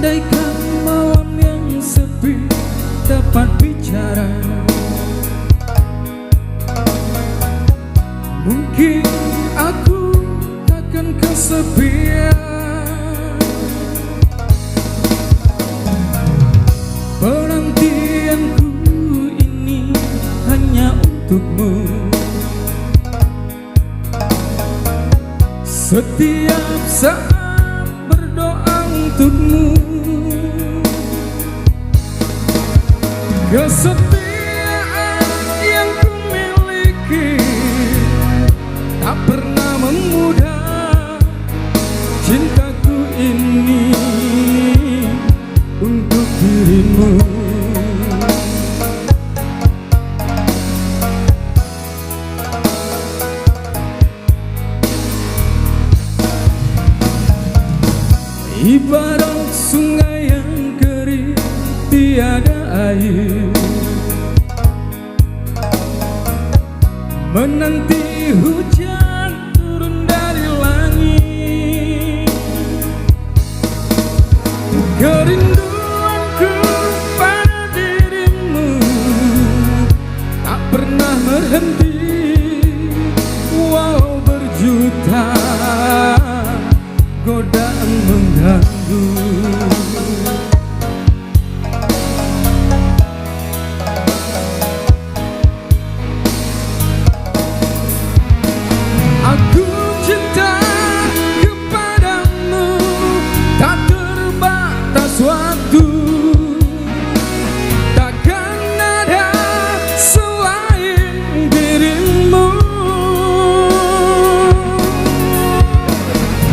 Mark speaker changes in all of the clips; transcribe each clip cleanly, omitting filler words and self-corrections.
Speaker 1: Andaikan malam yang sepi dapat bicara, mungkin aku takkan kesepian. Penantianku ini hanya untukmu. Setiap saat berdoa untukmu. Kesetiaan yang ku miliki tak pernah memudar. Cintaku ini untuk dirimu. Ibarat sungai yang kering tiada air, menanti hujan turun dari langit. Kerinduanku pada dirimu tak pernah berhenti, walau berjuta godaan mengganggu. Aku cinta kepadamu, tak terbatas waktu. Takkan ada selain dirimu.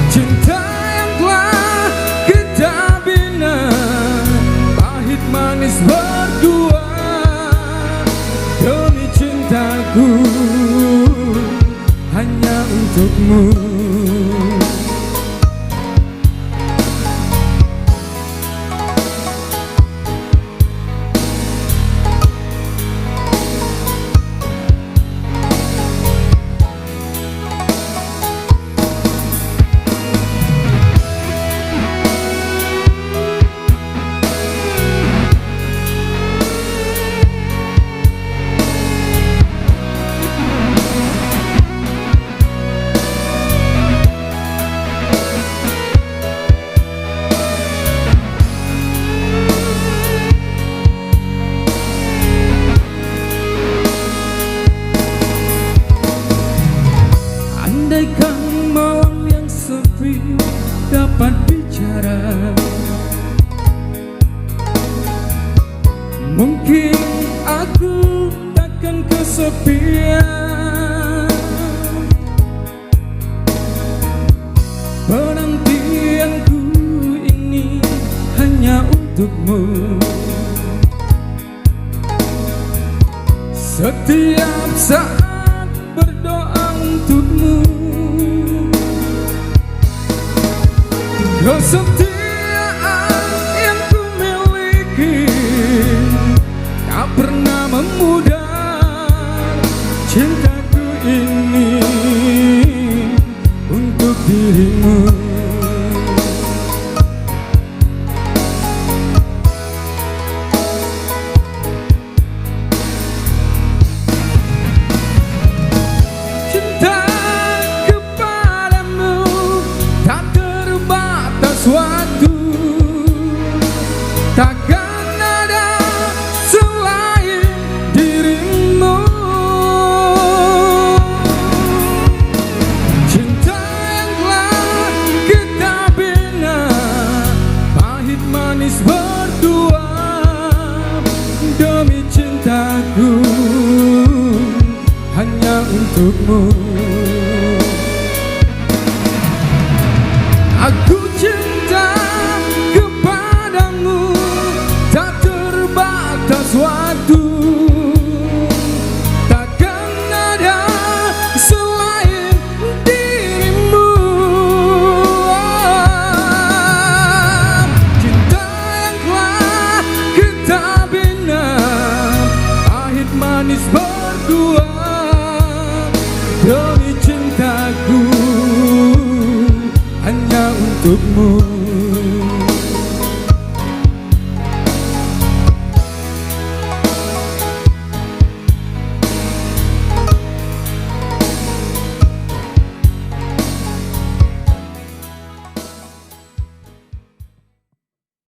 Speaker 1: Cinta yang telah kita bina, pahit manis berdua. Demi cintaku hanya untukmu. Andaikan malam yang sepi dapat bicara, mungkin aku takkan kesepian. Penantianku ini hanya untukmu. Setiap saat berdoa untukmu. Kesetiaan yang ku miliki tak pernah memudar. Cintaku ini untuk dirimu. Cinta kepadamu tak terbatas waktu. Takkan ada selain dirimu. Cinta yang telah kita bina, pahit manis berdua. Demi cintaku hanya untukmu. Aku cinta kepadamu, tak terbatas waktu. Takkan ada selain dirimu. Cinta yang telah kita bina, pahit manis berdua. Demi cintaku hanya untukmu.